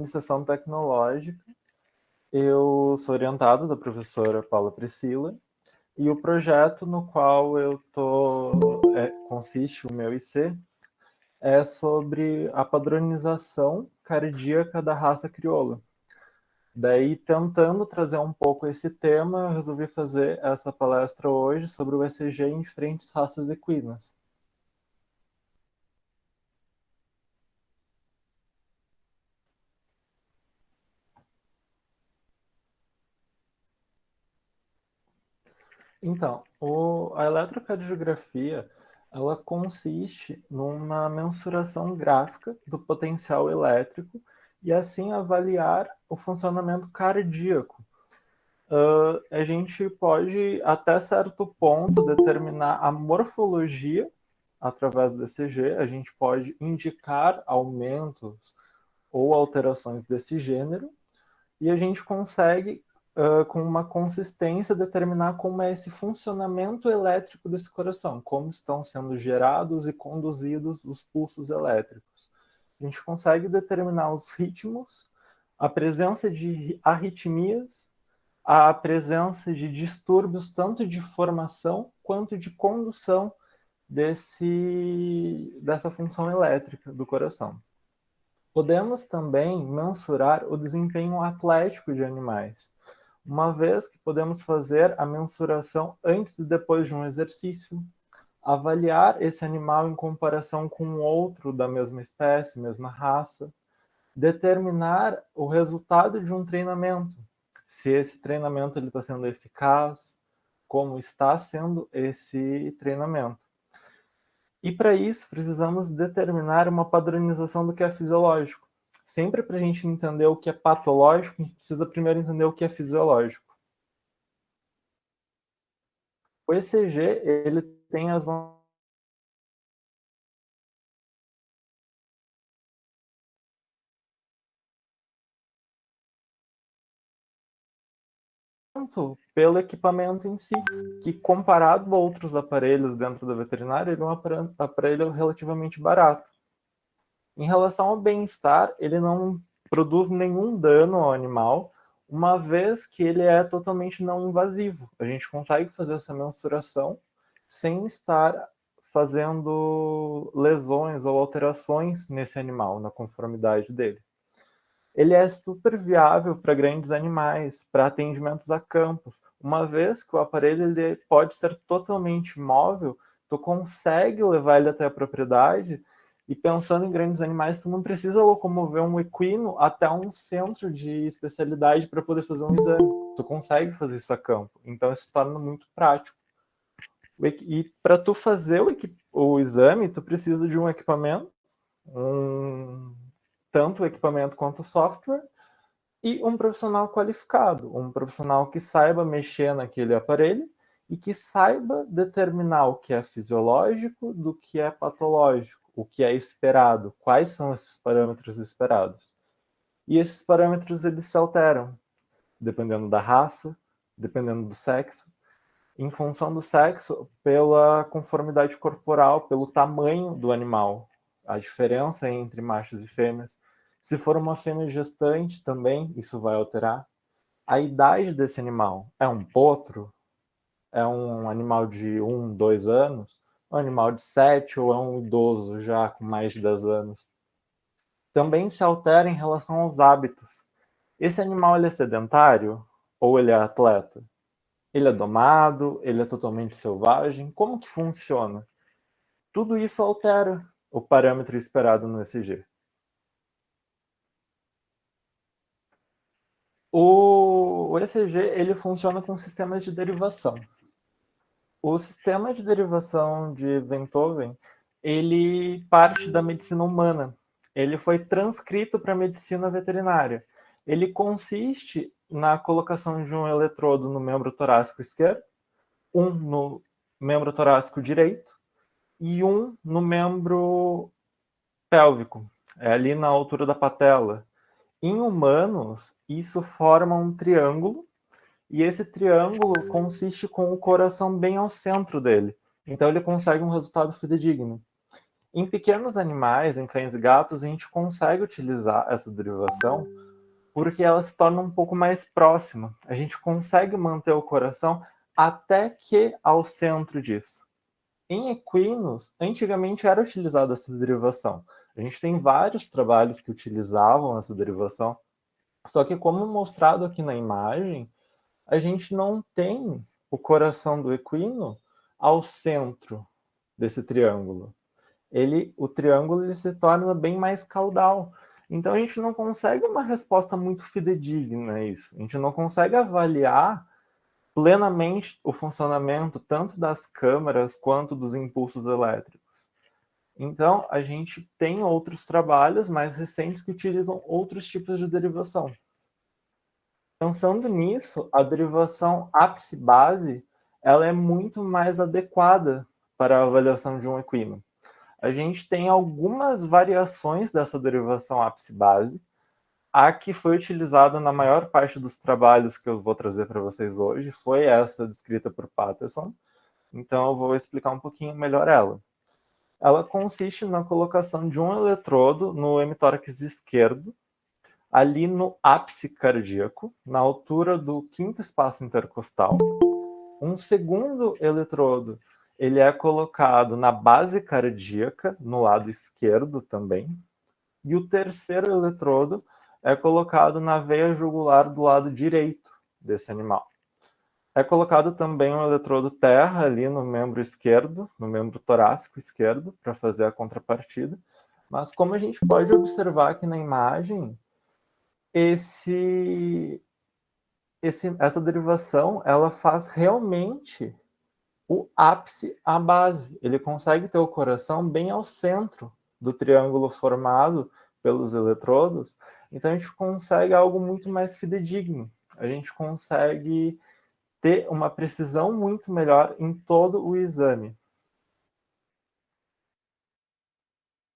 iniciação tecnológica. Eu sou orientado da professora Paula Priscila, e o projeto no qual consiste o meu IC é sobre a padronização cardíaca da raça crioula. Daí, tentando trazer um pouco esse tema, eu resolvi fazer essa palestra hoje sobre o ECG em diferentes raças equinas. Então, a eletrocardiografia, ela consiste numa mensuração gráfica do potencial elétrico e assim avaliar o funcionamento cardíaco. A gente pode, até certo ponto, determinar a morfologia através do ECG, a gente pode indicar aumentos ou alterações desse gênero, e a gente consegue, com uma consistência, determinar como é esse funcionamento elétrico desse coração, como estão sendo gerados e conduzidos os pulsos elétricos. A gente consegue determinar os ritmos, a presença de arritmias, a presença de distúrbios tanto de formação quanto de condução dessa função elétrica do coração. Podemos também mensurar o desempenho atlético de animais, uma vez que podemos fazer a mensuração antes e depois de um exercício, avaliar esse animal em comparação com outro da mesma espécie, mesma raça, determinar o resultado de um treinamento, se esse treinamento está sendo eficaz, como está sendo esse treinamento. E para isso, precisamos determinar uma padronização do que é fisiológico. Sempre para a gente entender o que é patológico, a gente precisa primeiro entender o que é fisiológico. O ECG, ele tem as pelo equipamento em si, que comparado a outros aparelhos dentro da veterinária, ele é um aparelho relativamente barato. Em relação ao bem-estar, ele não produz nenhum dano ao animal, uma vez que ele é totalmente não invasivo. A gente consegue fazer essa mensuração sem estar fazendo lesões ou alterações nesse animal, na conformidade dele. Ele é super viável para grandes animais, para atendimentos a campos, uma vez que o aparelho ele pode ser totalmente móvel, tu consegue levar ele até a propriedade, e pensando em grandes animais, tu não precisa locomover um equino até um centro de especialidade para poder fazer um exame. Tu consegue fazer isso a campo, então isso se torna muito prático. E para tu fazer o exame, tu precisa de um equipamento, tanto o equipamento quanto o software, e um profissional qualificado, um profissional que saiba mexer naquele aparelho e que saiba determinar o que é fisiológico do que é patológico, o que é esperado, quais são esses parâmetros esperados. E esses parâmetros eles se alteram, dependendo da raça, dependendo do sexo, em função do sexo, pela conformidade corporal, pelo tamanho do animal, a diferença entre machos e fêmeas. Se for uma fêmea gestante, também isso vai alterar. A idade desse animal é um potro? É um animal de 1, 2 anos? Um animal de 7 ou é um idoso já com mais de 10 anos? Também se altera em relação aos hábitos. Esse animal ele é sedentário ou ele é atleta? Ele é domado? Ele é totalmente selvagem? Como que funciona? Tudo isso altera o parâmetro esperado no ECG. O ECG ele funciona com sistemas de derivação. O sistema de derivação de Venthoven ele parte da medicina humana. Ele foi transcrito para a medicina veterinária. Ele consiste na colocação de um eletrodo no membro torácico esquerdo, um no membro torácico direito e um no membro pélvico, ali na altura da patela. Em humanos, isso forma um triângulo, e esse triângulo consiste com o coração bem ao centro dele. Então ele consegue um resultado fidedigno. Em pequenos animais, em cães e gatos, a gente consegue utilizar essa derivação porque ela se torna um pouco mais próxima. A gente consegue manter o coração até que ao centro disso. Em equinos, antigamente era utilizada essa derivação. A gente tem vários trabalhos que utilizavam essa derivação, só que como mostrado aqui na imagem, a gente não tem o coração do equino ao centro desse triângulo. O triângulo ele se torna bem mais caudal. Então a gente não consegue uma resposta muito fidedigna a isso. A gente não consegue avaliar plenamente o funcionamento tanto das câmaras quanto dos impulsos elétricos. Então a gente tem outros trabalhos mais recentes que utilizam outros tipos de derivação. Pensando nisso, a derivação ápice-base ela é muito mais adequada para a avaliação de um equino. A gente tem algumas variações dessa derivação ápice-base. A que foi utilizada na maior parte dos trabalhos que eu vou trazer para vocês hoje foi essa descrita por Patterson. Então eu vou explicar um pouquinho melhor ela. Ela consiste na colocação de um eletrodo no hemitórax esquerdo, ali no ápice cardíaco, na altura do quinto espaço intercostal. Um segundo eletrodo ele é colocado na base cardíaca, no lado esquerdo também. E o terceiro eletrodo é colocado na veia jugular do lado direito desse animal. É colocado também um eletrodo terra ali no membro esquerdo, no membro torácico esquerdo, para fazer a contrapartida. Mas como a gente pode observar aqui na imagem, essa derivação ela faz realmente o ápice à base. Ele consegue ter o coração bem ao centro do triângulo formado pelos eletrodos. Então a gente consegue algo muito mais fidedigno. A gente consegue ter uma precisão muito melhor em todo o exame.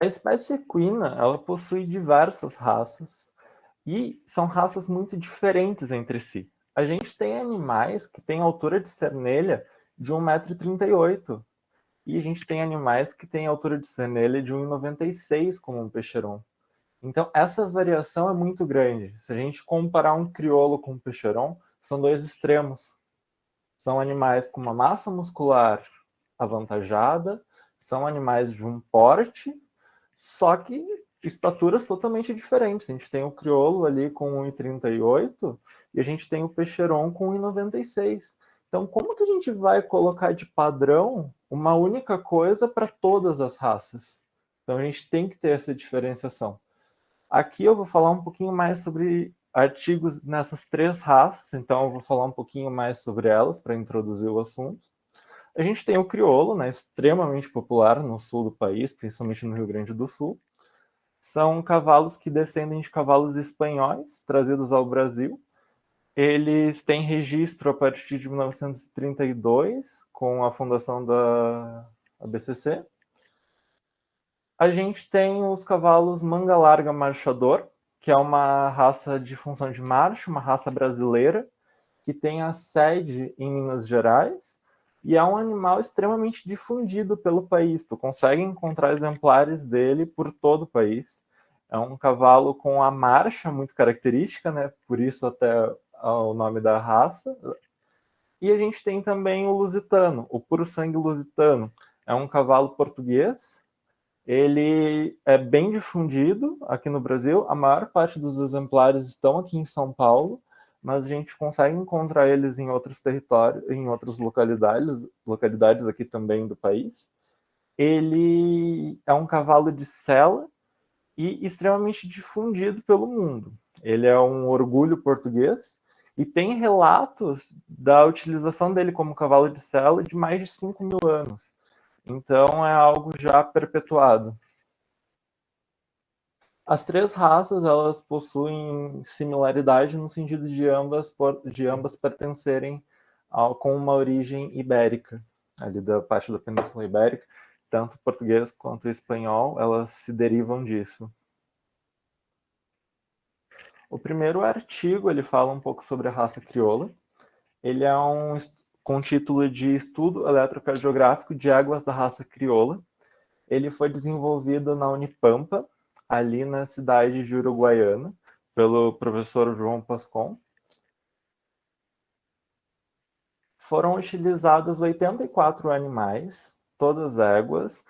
A espécie equina, ela possui diversas raças e são raças muito diferentes entre si. A gente tem animais que têm altura de cernelha de 1,38 m e a gente tem animais que têm altura de cernelha de 1,96 m, como um peixeron. Então, essa variação é muito grande. Se a gente comparar um crioulo com um peixeron, são dois extremos. São animais com uma massa muscular avantajada, são animais de um porte, só que estaturas totalmente diferentes. A gente tem o crioulo ali com 1,38 e a gente tem o peixeron com 1,96. Então, como que a gente vai colocar de padrão uma única coisa para todas as raças? Então, a gente tem que ter essa diferenciação. Aqui eu vou falar um pouquinho mais sobre artigos nessas três raças, então eu vou falar um pouquinho mais sobre elas para introduzir o assunto. A gente tem o crioulo, né, extremamente popular no sul do país, principalmente no Rio Grande do Sul. São cavalos que descendem de cavalos espanhóis, trazidos ao Brasil. Eles têm registro a partir de 1932, com a fundação da ABCC. A gente tem os cavalos manga larga marchador, que é uma raça de função de marcha, uma raça brasileira, que tem a sede em Minas Gerais, e é um animal extremamente difundido pelo país. Tu consegue encontrar exemplares dele por todo o país. É um cavalo com a marcha muito característica, né? Por isso até o nome da raça. E a gente tem também o lusitano, o puro sangue lusitano. É um cavalo português. Ele é bem difundido aqui no Brasil. A maior parte dos exemplares estão aqui em São Paulo, mas a gente consegue encontrar eles em outros territórios, em outras localidades aqui também do país. Ele é um cavalo de sela e extremamente difundido pelo mundo. Ele é um orgulho português e tem relatos da utilização dele como cavalo de sela de mais de 5.000 anos. Então é algo já perpetuado. As três raças elas possuem similaridade no sentido de ambas pertencerem com uma origem ibérica, ali da parte da Península Ibérica, tanto o português quanto o espanhol, elas se derivam disso. O primeiro artigo ele fala um pouco sobre a raça crioula. Ele é com título de Estudo Eletrocardiográfico de Éguas da Raça Crioula. Ele foi desenvolvido na Unipampa, ali na cidade de Uruguaiana, pelo professor João Pascon. Foram utilizados 84 animais, todas éguas,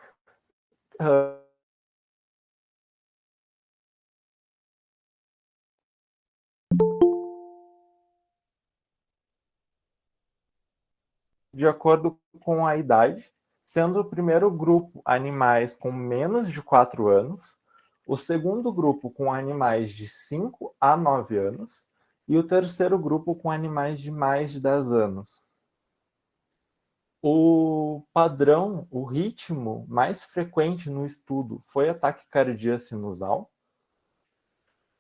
de acordo com a idade, sendo o primeiro grupo animais com menos de 4 anos, o segundo grupo com animais de 5 a 9 anos e o terceiro grupo com animais de mais de 10 anos. O padrão, o ritmo mais frequente no estudo foi a taquicardia sinusal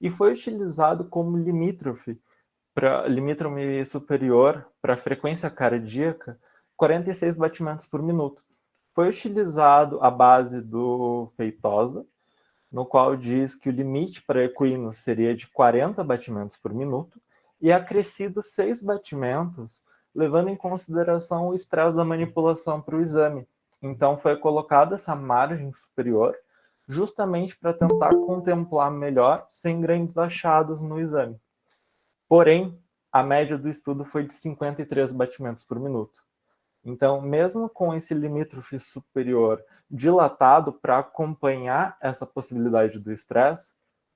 e foi utilizado como limítrofe superior para a frequência cardíaca 46 batimentos por minuto. Foi utilizado a base do Feitosa, no qual diz que o limite para equino seria de 40 batimentos por minuto e acrescido 6 batimentos, levando em consideração o estresse da manipulação para o exame. Então foi colocada essa margem superior justamente para tentar contemplar melhor sem grandes achados no exame. Porém, a média do estudo foi de 53 batimentos por minuto. Então, mesmo com esse limítrofe superior dilatado para acompanhar essa possibilidade do estresse,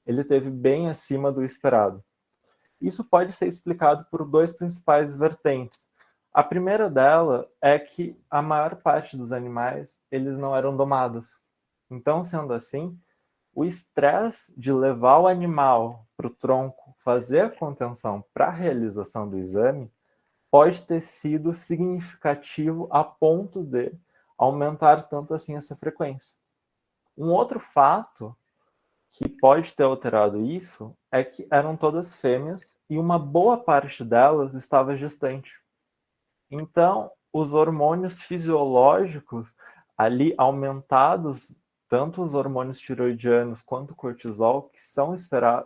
ele teve bem acima do esperado. Isso pode ser explicado por dois principais vertentes. A primeira dela é que a maior parte dos animais, eles não eram domados. Então, sendo assim, o estresse de levar o animal para o tronco, fazer a contenção para a realização do exame, pode ter sido significativo a ponto de aumentar tanto assim essa frequência. Um outro fato que pode ter alterado isso é que eram todas fêmeas e uma boa parte delas estava gestante. Então, os hormônios fisiológicos ali aumentados, tanto os hormônios tiroidianos quanto o cortisol, que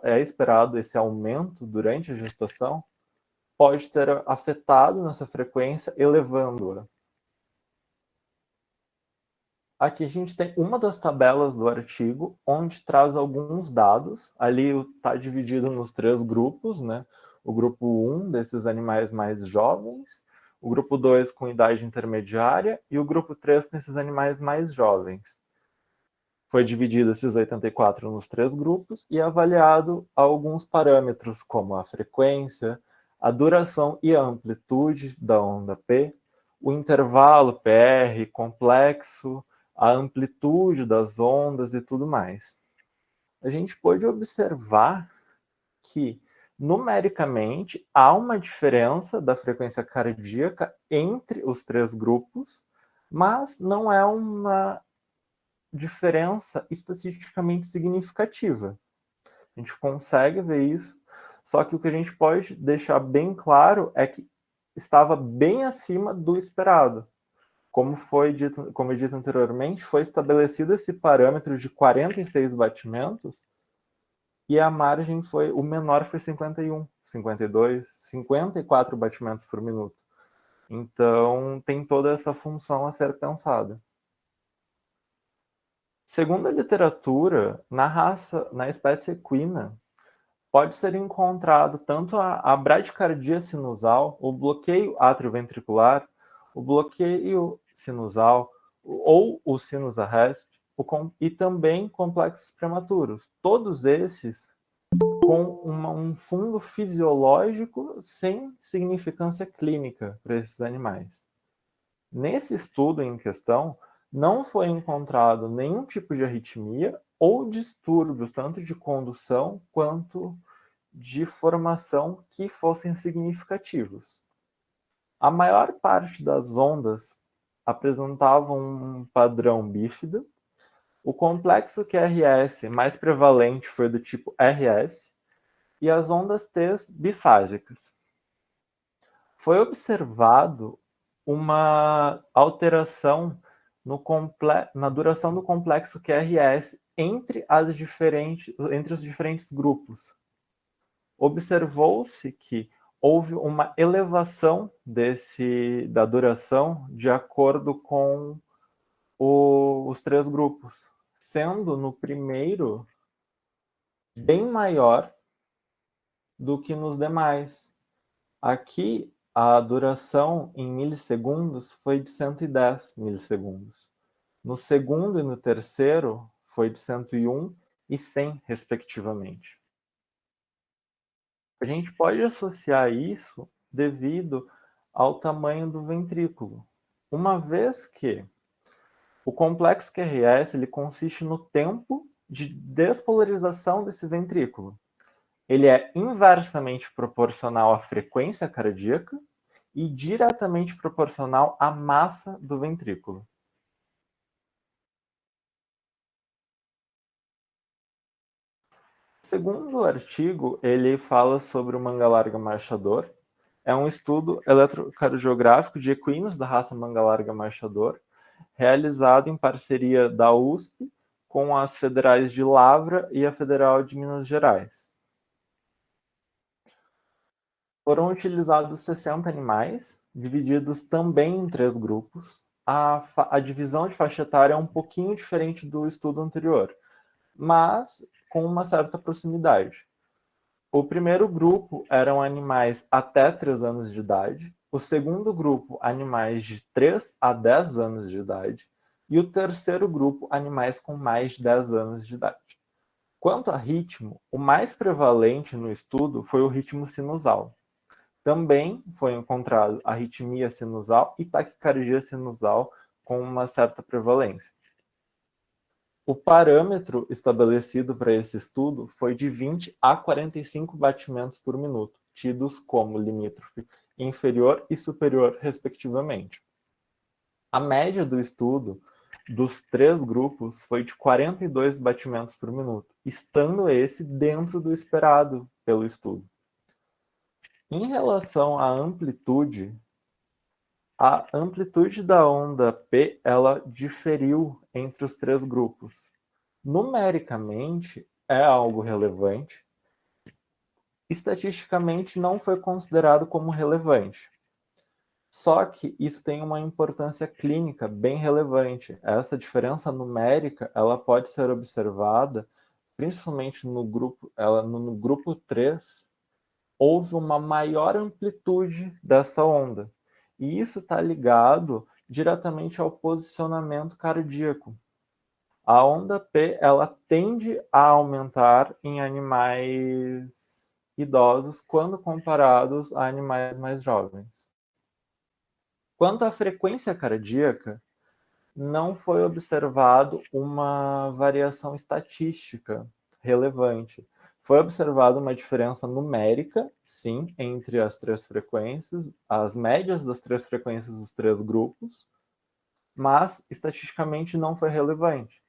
é esperado esse aumento durante a gestação, pode ter afetado nessa frequência, elevando-a. Aqui a gente tem uma das tabelas do artigo, onde traz alguns dados. Ali está dividido nos 3 grupos, né? O grupo 1 desses animais mais jovens, o grupo 2 com idade intermediária e o grupo 3 com esses animais mais jovens. Foi dividido esses 84 nos 3 grupos e avaliado alguns parâmetros, como a frequência, a duração e a amplitude da onda P, o intervalo PR complexo, a amplitude das ondas e tudo mais. A gente pode observar que, numericamente, há uma diferença da frequência cardíaca entre os 3 grupos, mas não é uma diferença estatisticamente significativa. A gente consegue ver isso, só que o que a gente pode deixar bem claro é que estava bem acima do esperado. Como eu disse anteriormente, foi estabelecido esse parâmetro de 46 batimentos e a margem foi, o menor foi 51, 52, 54 batimentos por minuto. Então, tem toda essa função a ser pensada. Segundo a literatura, na espécie equina, pode ser encontrado tanto a bradicardia sinusal, o bloqueio atrioventricular, o bloqueio sinusal ou o sinus arrest, e também complexos prematuros. Todos esses com um fundo fisiológico sem significância clínica para esses animais. Nesse estudo em questão, não foi encontrado nenhum tipo de arritmia ou distúrbios, tanto de condução quanto de formação, que fossem significativos. A maior parte das ondas apresentavam um padrão bífido. O complexo QRS mais prevalente foi do tipo RS e as ondas T bifásicas. Foi observado uma alteração na duração do complexo QRS entre os diferentes grupos. Observou-se que houve uma elevação da duração de acordo com os 3 grupos, sendo no primeiro bem maior do que nos demais. Aqui, a duração em milissegundos foi de 110 milissegundos. No segundo e no terceiro, foi de 101 e 100, respectivamente. A gente pode associar isso devido ao tamanho do ventrículo, uma vez que o complexo QRS ele consiste no tempo de despolarização desse ventrículo. Ele é inversamente proporcional à frequência cardíaca e diretamente proporcional à massa do ventrículo. Segundo o artigo, ele fala sobre o manga larga marchador. É um estudo eletrocardiográfico de equinos da raça manga larga marchador, realizado em parceria da USP com as federais de Lavra e a Federal de Minas Gerais. Foram utilizados 60 animais, divididos também em 3 grupos. A divisão de faixa etária é um pouquinho diferente do estudo anterior, mas com uma certa proximidade. O primeiro grupo eram animais até 3 anos de idade, o segundo grupo, animais de 3 a 10 anos de idade, e o terceiro grupo, animais com mais de 10 anos de idade. Quanto a ritmo, o mais prevalente no estudo foi o ritmo sinusal. Também foi encontrado arritmia sinusal e taquicardia sinusal com uma certa prevalência. O parâmetro estabelecido para esse estudo foi de 20 a 45 batimentos por minuto, tidos como limítrofe inferior e superior, respectivamente. A média do estudo dos 3 grupos foi de 42 batimentos por minuto, estando esse dentro do esperado pelo estudo. Em relação à amplitude, a amplitude da onda P ela diferiu entre os 3 grupos. Numericamente, é algo relevante. Estatisticamente, não foi considerado como relevante. Só que isso tem uma importância clínica bem relevante. Essa diferença numérica ela pode ser observada principalmente no grupo 3, houve uma maior amplitude dessa onda. E isso está ligado diretamente ao posicionamento cardíaco. A onda P ela tende a aumentar em animais idosos quando comparados a animais mais jovens. Quanto à frequência cardíaca, não foi observado uma variação estatística relevante. Foi observada uma diferença numérica, sim, entre as 3 frequências, as médias das 3 frequências dos 3 grupos, mas estatisticamente não foi relevante.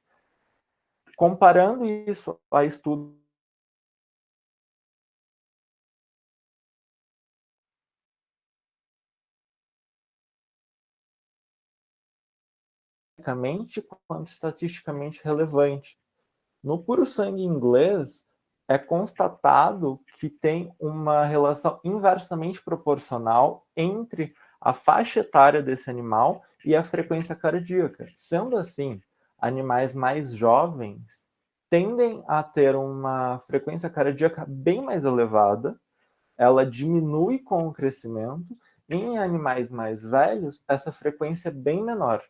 Comparando isso a estudos quanto estatisticamente relevante. No puro sangue inglês, é constatado que tem uma relação inversamente proporcional entre a faixa etária desse animal e a frequência cardíaca. Sendo assim, animais mais jovens tendem a ter uma frequência cardíaca bem mais elevada, ela diminui com o crescimento, e em animais mais velhos, essa frequência é bem menor.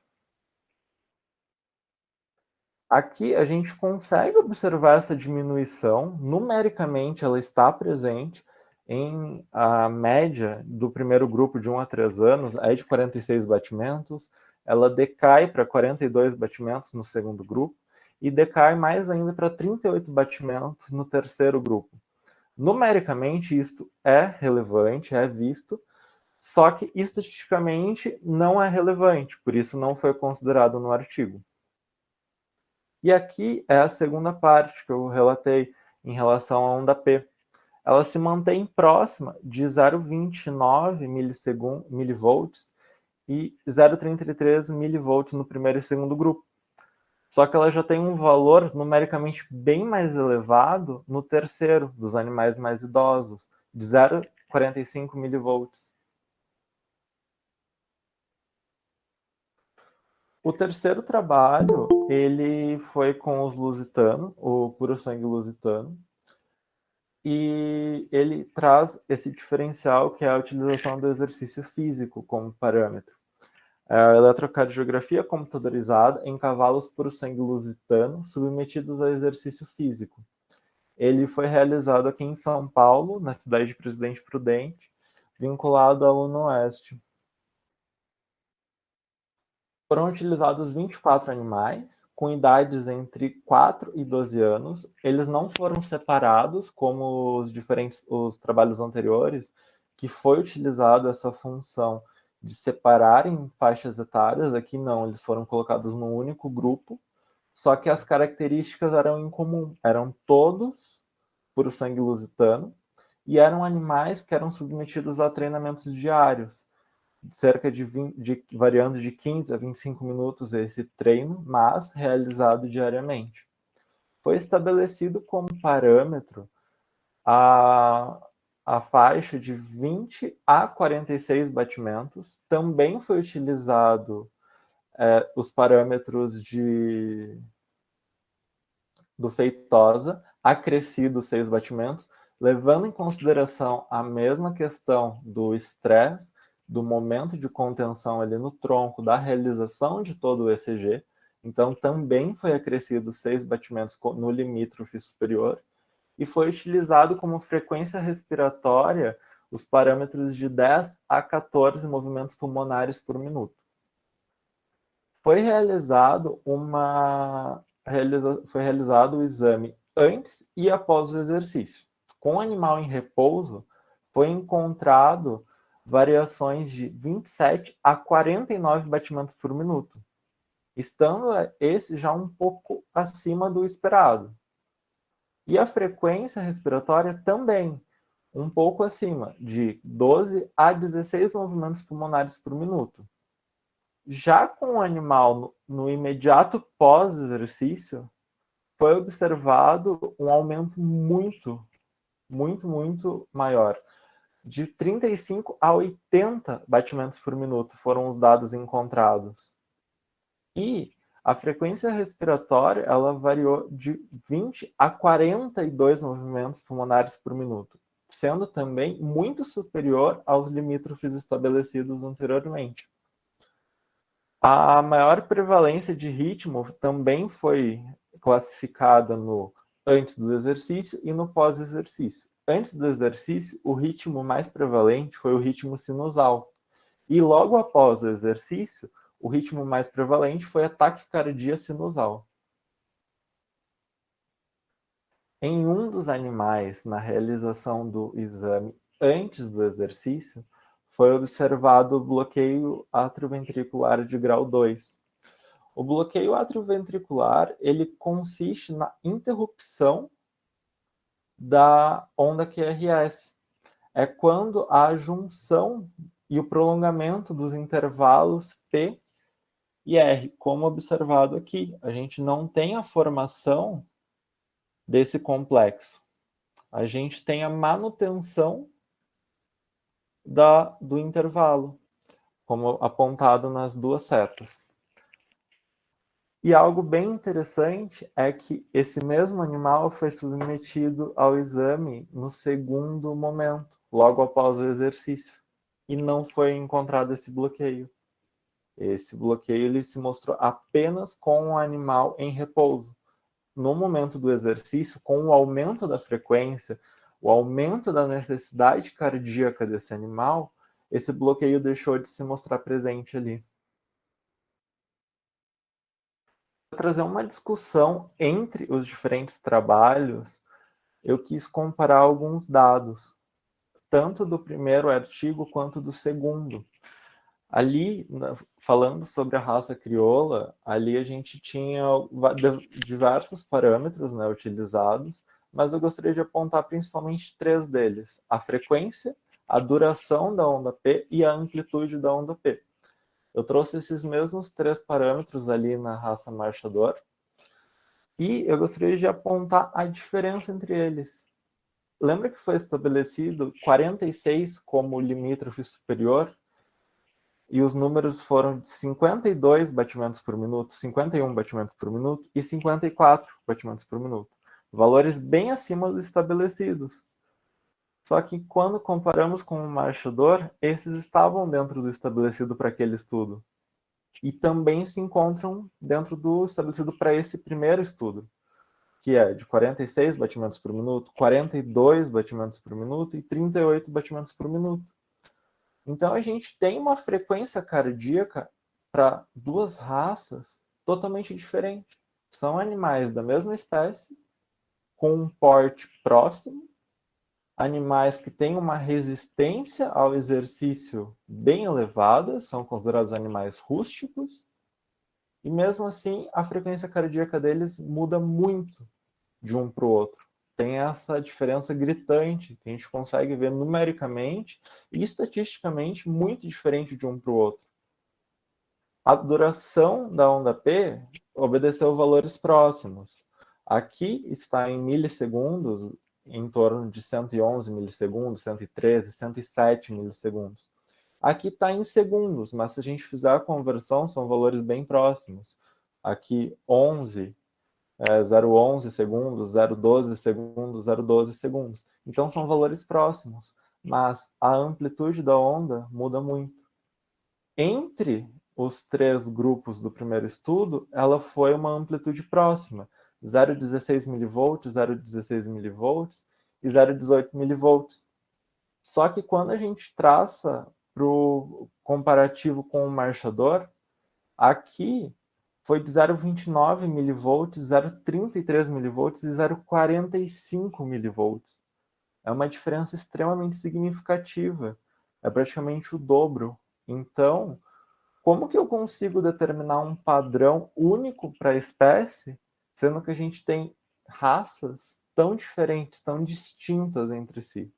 Aqui a gente consegue observar essa diminuição, numericamente ela está presente em a média do primeiro grupo de 1 a 3 anos é de 46 batimentos, ela decai para 42 batimentos no segundo grupo e decai mais ainda para 38 batimentos no terceiro grupo. Numericamente isto é relevante, é visto, só que estatisticamente não é relevante, por isso não foi considerado no artigo. E aqui é a segunda parte que eu relatei em relação à onda P. Ela se mantém próxima de 0,29 milivolts e 0,33 milivolts no primeiro e segundo grupo. Só que ela já tem um valor numericamente bem mais elevado no terceiro, dos animais mais idosos, de 0,45 milivolts. O terceiro trabalho, ele foi com os lusitanos, o puro sangue lusitano, e ele traz esse diferencial que é a utilização do exercício físico como parâmetro. A eletrocardiografia computadorizada em cavalos puro sangue lusitano submetidos a exercício físico. Ele foi realizado aqui em São Paulo, na cidade de Presidente Prudente, vinculado ao UNOeste. Foram utilizados 24 animais, com idades entre 4 e 12 anos. Eles não foram separados, como os trabalhos anteriores, que foi utilizado essa função de separar em faixas etárias. Aqui não, eles foram colocados num único grupo, só que as características eram em comum. Eram todos puro sangue lusitano, e eram animais que eram submetidos a treinamentos diários, cerca de variando de 15 a 25 minutos esse treino, mas realizado diariamente. Foi estabelecido como parâmetro a faixa de 20 a 46 batimentos. Também foi utilizado os parâmetros do Feitosa, acrescido 6 batimentos, levando em consideração a mesma questão do estresse, do momento de contenção ali no tronco, da realização de todo o ECG. Então, também foi acrescido 6 batimentos no limítrofe superior e foi utilizado como frequência respiratória os parâmetros de 10 a 14 movimentos pulmonares por minuto. Foi realizado o exame antes e após o exercício. Com o animal em repouso, foi encontrado variações de 27 a 49 batimentos por minuto, estando esse já um pouco acima do esperado. E a frequência respiratória também, um pouco acima, de 12 a 16 movimentos pulmonares por minuto. Já com o animal no imediato pós-exercício, foi observado um aumento muito maior. De 35 a 80 batimentos por minuto foram os dados encontrados. E a frequência respiratória, ela variou de 20 a 42 movimentos pulmonares por minuto, sendo também muito superior aos limítrofes estabelecidos anteriormente. A maior prevalência de ritmo também foi classificada no antes do exercício e no pós-exercício. Antes do exercício, o ritmo mais prevalente foi o ritmo sinusal. E logo após o exercício, o ritmo mais prevalente foi a taquicardia sinusal. Em um dos animais, na realização do exame antes do exercício, foi observado o bloqueio atrioventricular de grau 2. O bloqueio atrioventricular, ele consiste na interrupção da onda QRS. É quando a junção e o prolongamento dos intervalos P e R, como observado aqui. A gente não tem a formação desse complexo. A gente tem a manutenção do intervalo, como apontado nas duas setas. E algo bem interessante é que esse mesmo animal foi submetido ao exame no segundo momento, logo após o exercício, e não foi encontrado esse bloqueio. Esse bloqueio ele se mostrou apenas com o animal em repouso. No momento do exercício, com o aumento da frequência, o aumento da necessidade cardíaca desse animal, esse bloqueio deixou de se mostrar presente ali. Para trazer uma discussão entre os diferentes trabalhos, eu quis comparar alguns dados, tanto do primeiro artigo quanto do segundo. Ali, falando sobre a raça crioula, ali a gente tinha diversos parâmetros, né, utilizados, mas eu gostaria de apontar principalmente 3 deles: a frequência, a duração da onda P e a amplitude da onda P. Eu trouxe esses mesmos 3 parâmetros ali na raça marchador e eu gostaria de apontar a diferença entre eles. Lembra que foi estabelecido 46 como limítrofe superior? e os números foram de 52 batimentos por minuto, 51 batimentos por minuto e 54 batimentos por minuto. Valores bem acima dos estabelecidos. Só que quando comparamos com o marchador, esses estavam dentro do estabelecido para aquele estudo. E também se encontram dentro do estabelecido para esse primeiro estudo, que é de 46 batimentos por minuto, 42 batimentos por minuto e 38 batimentos por minuto. Então a gente tem uma frequência cardíaca para duas raças totalmente diferentes. São animais da mesma espécie, com um porte próximo, animais que têm uma resistência ao exercício bem elevada, são considerados animais rústicos, e mesmo assim a frequência cardíaca deles muda muito de um para o outro. Tem essa diferença gritante, que a gente consegue ver numericamente e estatisticamente muito diferente de um para o outro. A duração da onda P obedeceu valores próximos. Aqui está em milissegundos, em torno de 111 milissegundos, 113, 107 milissegundos. Aqui está em segundos, mas se a gente fizer a conversão, são valores bem próximos. Aqui 11, 0,11 segundos, 0,12 segundos, 0,12 segundos. Então são valores próximos, mas a amplitude da onda muda muito. Entre os três grupos do primeiro estudo, ela foi uma amplitude próxima, 0,16 mV, 0,16 mV e 0,18 mV. Só que quando a gente traça para o comparativo com o marchador, aqui foi de 0,29 mV, 0,33 mV e 0,45 mV. É uma diferença extremamente significativa. É praticamente o dobro. Então, como que eu consigo determinar um padrão único para a espécie, sendo que a gente tem raças tão diferentes, tão distintas entre si?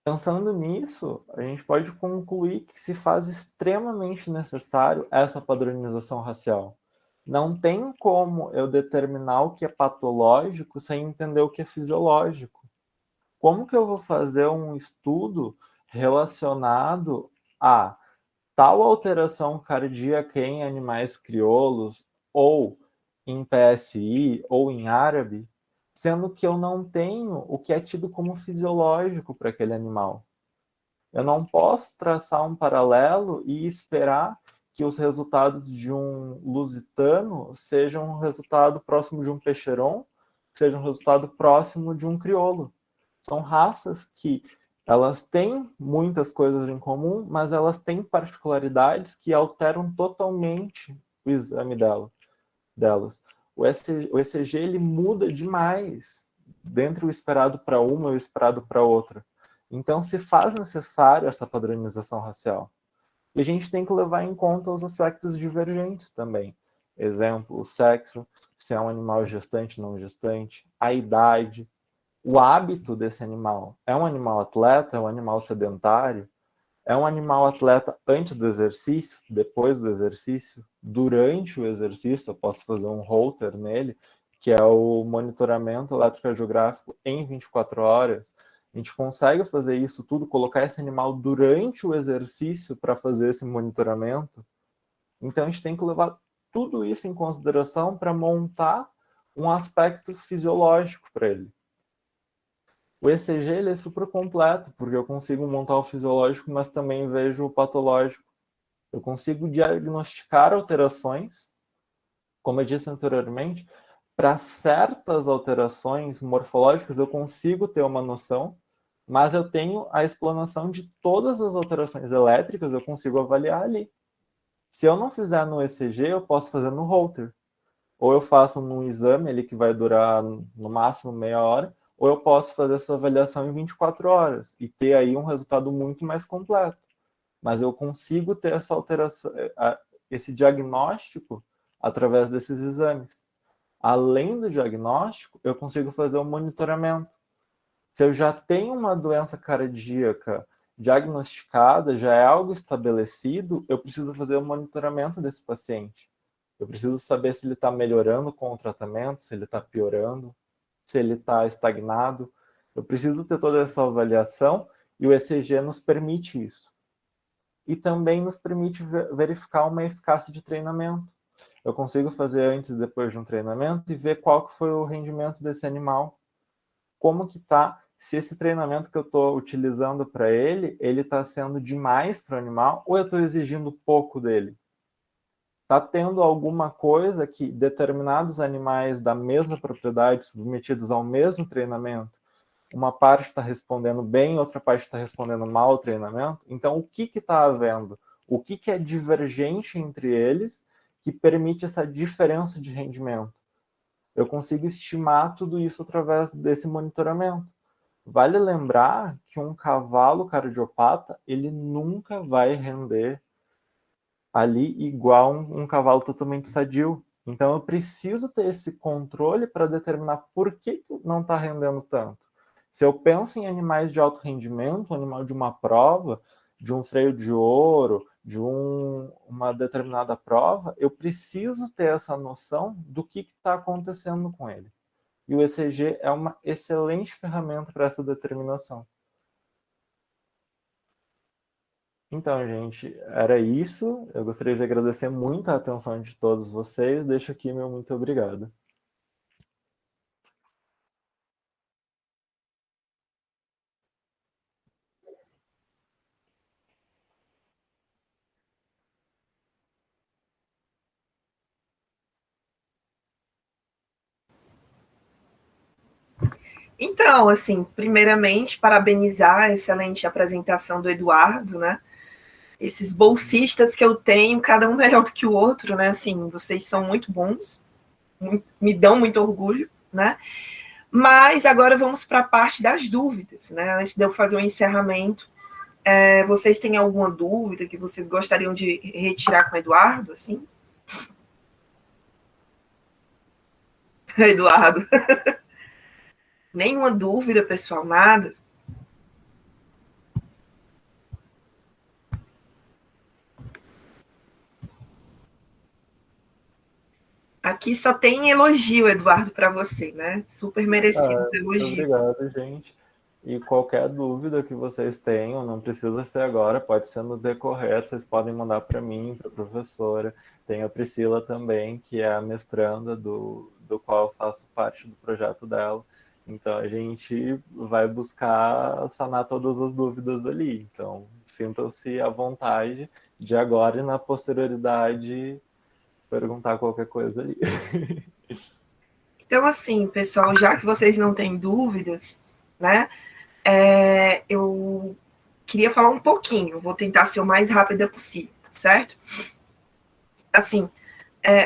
Pensando nisso, a gente pode concluir que se faz extremamente necessário essa padronização racial. Não tem como eu determinar o que é patológico sem entender o que é fisiológico. Como que eu vou fazer um estudo relacionado a tal alteração cardíaca em animais crioulos, ou em PSI, ou em árabe, sendo que eu não tenho o que é tido como fisiológico para aquele animal? Eu não posso traçar um paralelo e esperar que os resultados de um lusitano sejam um resultado próximo de um peixeron, seja um resultado próximo de um crioulo. São raças que elas têm muitas coisas em comum, mas elas têm particularidades que alteram totalmente o exame delas. O ECG ele muda demais dentre o esperado para uma e o esperado para outra. Então, se faz necessário essa padronização racial. E a gente tem que levar em conta os aspectos divergentes também. Exemplo, o sexo, se é um animal gestante, não gestante, a idade, o hábito desse animal. É um animal atleta? É um animal sedentário? É um animal atleta antes do exercício, depois do exercício, durante o exercício? Eu posso fazer um Holter nele, que é o monitoramento eletrocardiográfico em 24 horas. A gente consegue fazer isso tudo, colocar esse animal durante o exercício para fazer esse monitoramento. Então a gente tem que levar tudo isso em consideração para montar um aspecto fisiológico para ele. O ECG ele é super completo, porque eu consigo montar o fisiológico, mas também vejo o patológico. Eu consigo diagnosticar alterações, como eu disse anteriormente, para certas alterações morfológicas eu consigo ter uma noção, mas eu tenho a explanação de todas as alterações elétricas, eu consigo avaliar ali. Se eu não fizer no ECG, eu posso fazer no Holter. Ou eu faço num exame ali que vai durar no máximo meia hora, ou eu posso fazer essa avaliação em 24 horas e ter aí um resultado muito mais completo. Mas eu consigo ter essa alteração, esse diagnóstico através desses exames. Além do diagnóstico, eu consigo fazer o monitoramento. Se eu já tenho uma doença cardíaca diagnosticada, já é algo estabelecido, eu preciso fazer o monitoramento desse paciente. Eu preciso saber se ele está melhorando com o tratamento, se ele está piorando, se ele está estagnado. Eu preciso ter toda essa avaliação E o ECG nos permite isso. E também nos permite verificar uma eficácia de treinamento. Eu consigo fazer antes e depois de um treinamento e ver qual que foi o rendimento desse animal. Como que está, se esse treinamento que eu estou utilizando para ele está sendo demais para o animal ou eu estou exigindo pouco dele. Está tendo alguma coisa que determinados animais da mesma propriedade, submetidos ao mesmo treinamento, uma parte está respondendo bem, outra parte está respondendo mal ao treinamento. Então, o que está havendo? O que é divergente entre eles que permite essa diferença de rendimento? Eu consigo estimar tudo isso através desse monitoramento. Vale lembrar que um cavalo cardiopata, ele nunca vai render ali igual um cavalo totalmente sadio. Então, eu preciso ter esse controle para determinar por que não está rendendo tanto. Se eu penso em animais de alto rendimento, um animal de uma prova, de um freio de ouro, de uma determinada prova, eu preciso ter essa noção do que está acontecendo com ele. E o ECG é uma excelente ferramenta para essa determinação. Então, gente, era isso. Eu gostaria de agradecer muito a atenção de todos vocês. Deixo aqui meu muito obrigado. Então, assim, primeiramente, parabenizar a excelente apresentação do Eduardo, né? Esses bolsistas que eu tenho, cada um melhor do que o outro, né? Assim, vocês são muito bons, me dão muito orgulho, né? Mas agora vamos para a parte das dúvidas, né? Antes de eu fazer o encerramento, vocês têm alguma dúvida que vocês gostariam de retirar com o Eduardo, assim? Eduardo. Nenhuma dúvida, pessoal, nada? Aqui só tem elogio, Eduardo, para você, né? Super merecidos elogios. Obrigado, gente. E qualquer dúvida que vocês tenham, não precisa ser agora, pode ser no decorrer, vocês podem mandar para mim, para a professora. Tem a Priscila também, que é a mestranda do qual eu faço parte do projeto dela. Então, a gente vai buscar sanar todas as dúvidas ali. Então, sintam-se à vontade de agora e na posterioridade perguntar qualquer coisa ali. Então, assim, pessoal, já que vocês não têm dúvidas, né, eu queria falar um pouquinho, vou tentar ser o mais rápida possível, certo? Assim,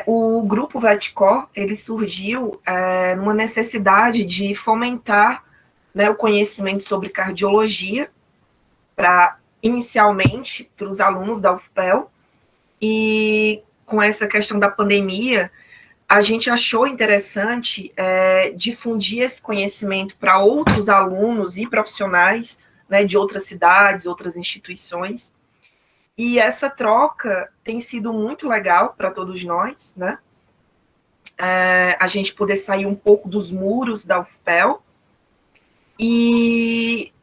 o grupo VetCor, ele surgiu numa necessidade de fomentar, né, o conhecimento sobre cardiologia, inicialmente, para os alunos da UFPEL, e com essa questão da pandemia, a gente achou interessante difundir esse conhecimento para outros alunos e profissionais, né, de outras cidades, outras instituições. E essa troca tem sido muito legal para todos nós, né? A gente poder sair um pouco dos muros da UFPEL. E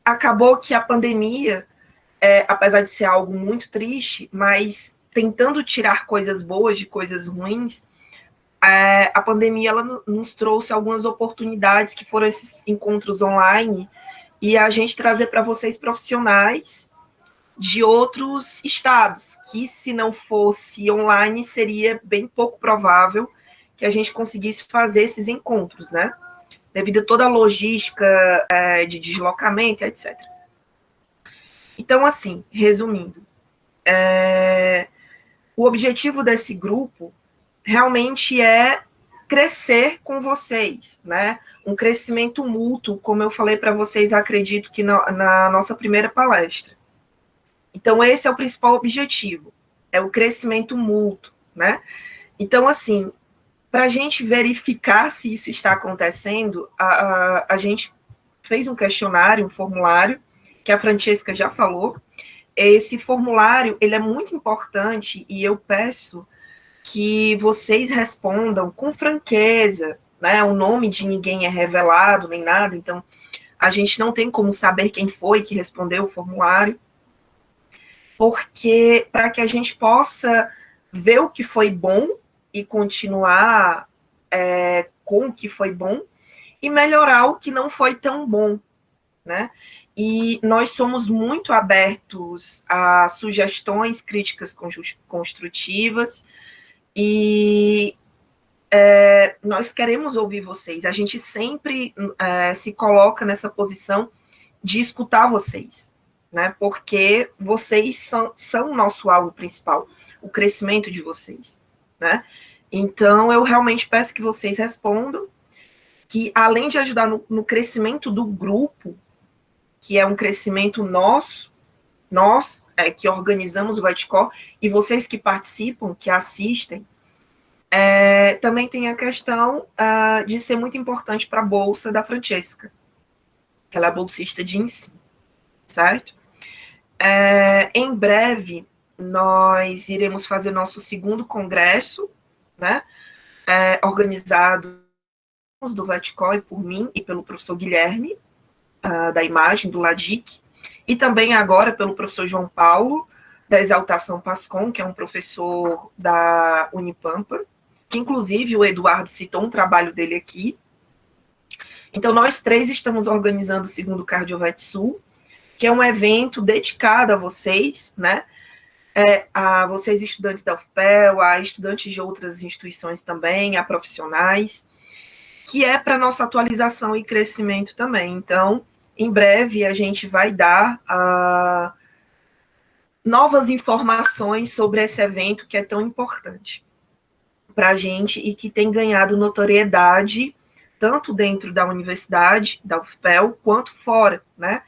acabou que a pandemia, apesar de ser algo muito triste, mas tentando tirar coisas boas de coisas ruins, a pandemia ela nos trouxe algumas oportunidades que foram esses encontros online e a gente trazer para vocês profissionais de outros estados, que se não fosse online, seria bem pouco provável que a gente conseguisse fazer esses encontros, né? Devido a toda a logística de deslocamento, etc. Então, assim, resumindo, o objetivo desse grupo realmente é crescer com vocês, né? Um crescimento mútuo, como eu falei para vocês, acredito que na nossa primeira palestra. Então, esse é o principal objetivo, é o crescimento mútuo, né? Então, assim, para a gente verificar se isso está acontecendo, a gente fez um questionário, um formulário, que a Francesca já falou. Esse formulário, ele é muito importante e eu peço que vocês respondam com franqueza, né? O nome de ninguém é revelado, nem nada, então a gente não tem como saber quem foi que respondeu o formulário, porque para que a gente possa ver o que foi bom e continuar com o que foi bom e melhorar o que não foi tão bom, né? E nós somos muito abertos a sugestões, críticas construtivas, e nós queremos ouvir vocês. A gente sempre se coloca nessa posição de escutar vocês, né? Porque vocês são o nosso alvo principal, o crescimento de vocês, né? Então, eu realmente peço que vocês respondam, que além de ajudar no crescimento do grupo, que é um crescimento nosso, nós que organizamos o Vitecor, e vocês que participam, que assistem, também tem a questão de ser muito importante para a bolsa da Francesca. Ela é bolsista de ensino, certo? Em breve, nós iremos fazer o nosso segundo congresso, né? Organizado do Vitecor por mim e pelo professor Guilherme, da imagem, do LADIC, e também agora pelo professor João Paulo, da Exaltação Pascom, que é um professor da Unipampa, que inclusive o Eduardo citou um trabalho dele aqui. Então, nós três estamos organizando o segundo Cardiovet Sul, que é um evento dedicado a vocês, né? A vocês estudantes da UFPEL, a estudantes de outras instituições também, a profissionais, que é para nossa atualização e crescimento também. Então, em breve, a gente vai dar novas informações sobre esse evento que é tão importante para a gente e que tem ganhado notoriedade tanto dentro da universidade, da UFPEL, quanto fora, né?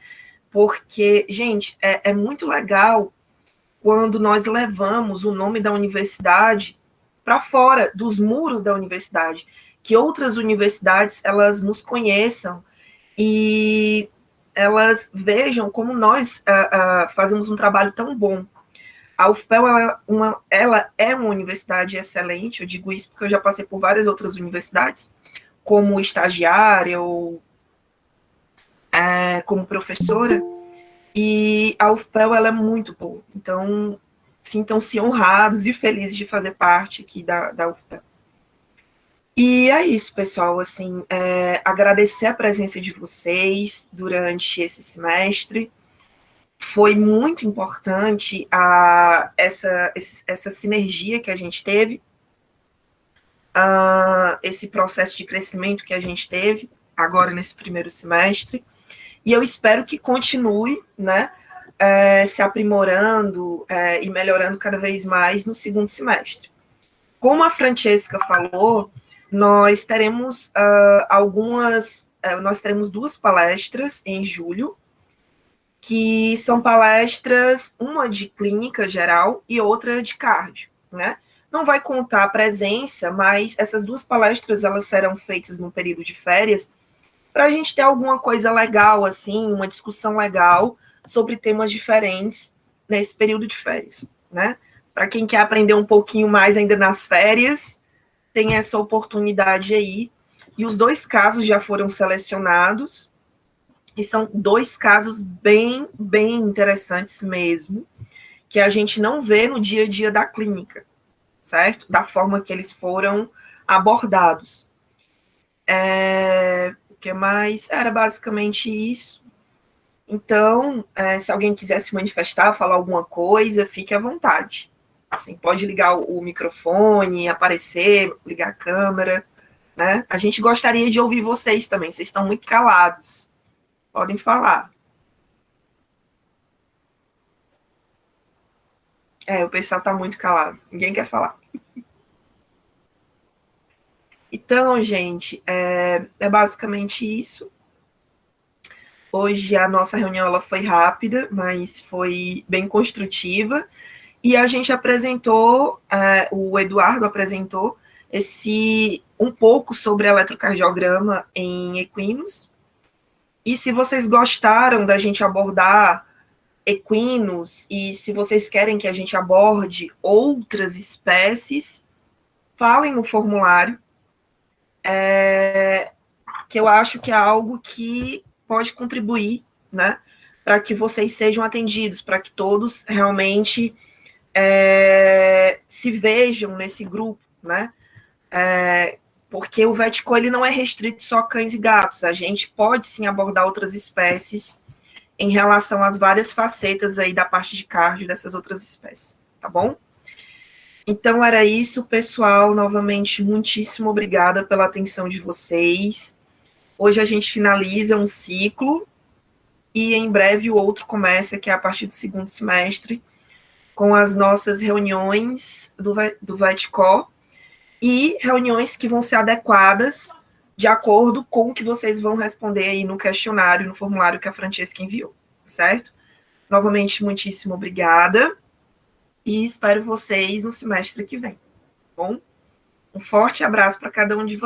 Porque, gente, é muito legal quando nós levamos o nome da universidade para fora dos muros da universidade, que outras universidades, elas nos conheçam e elas vejam como nós fazemos um trabalho tão bom. A UFPEL ela é uma universidade excelente, eu digo isso porque eu já passei por várias outras universidades, como estagiária ou como professora, e a UFPEL ela é muito boa. Então, sintam-se honrados e felizes de fazer parte aqui da UFPEL. E é isso, pessoal, assim, agradecer a presença de vocês durante esse semestre. Foi muito importante essa sinergia que a gente teve, esse processo de crescimento que a gente teve agora nesse primeiro semestre, e eu espero que continue, né, se aprimorando e melhorando cada vez mais no segundo semestre. Como a Francesca falou, nós teremos nós teremos 2 palestras em julho, que são palestras, uma de clínica geral e outra de cardio, né? Não vai contar a presença, mas essas 2 palestras, elas serão feitas no período de férias, para a gente ter alguma coisa legal, assim, uma discussão legal sobre temas diferentes nesse período de férias, né? Para quem quer aprender um pouquinho mais ainda nas férias, tem essa oportunidade aí. E os 2 casos já foram selecionados, e são 2 casos bem, bem interessantes mesmo, que a gente não vê no dia a dia da clínica, certo? Da forma que eles foram abordados. O que mais? Era basicamente isso. Então, se alguém quiser se manifestar, falar alguma coisa, fique à vontade. Assim, pode ligar o microfone, aparecer, ligar a câmera, né? A gente gostaria de ouvir vocês também, vocês estão muito calados. Podem falar. O pessoal está muito calado, ninguém quer falar. Então, gente, é basicamente isso. Hoje a nossa reunião ela foi rápida, mas foi bem construtiva. E a gente apresentou, o Eduardo apresentou um pouco sobre eletrocardiograma em equinos. E se vocês gostaram da gente abordar equinos e se vocês querem que a gente aborde outras espécies, falem no formulário, que eu acho que é algo que pode contribuir, né, para que vocês sejam atendidos, para que todos realmente se vejam nesse grupo, né? Porque o VetCo ele não é restrito só a cães e gatos, a gente pode sim abordar outras espécies em relação às várias facetas aí da parte de cardio dessas outras espécies, tá bom? Então era isso, pessoal, novamente, muitíssimo obrigada pela atenção de vocês. Hoje a gente finaliza um ciclo e em breve o outro começa, que é a partir do segundo semestre, com as nossas reuniões do VetCo e reuniões que vão ser adequadas de acordo com o que vocês vão responder aí no questionário, no formulário que a Francesca enviou, certo? Novamente, muitíssimo obrigada e espero vocês no semestre que vem, tá bom? Um forte abraço para cada um de vocês.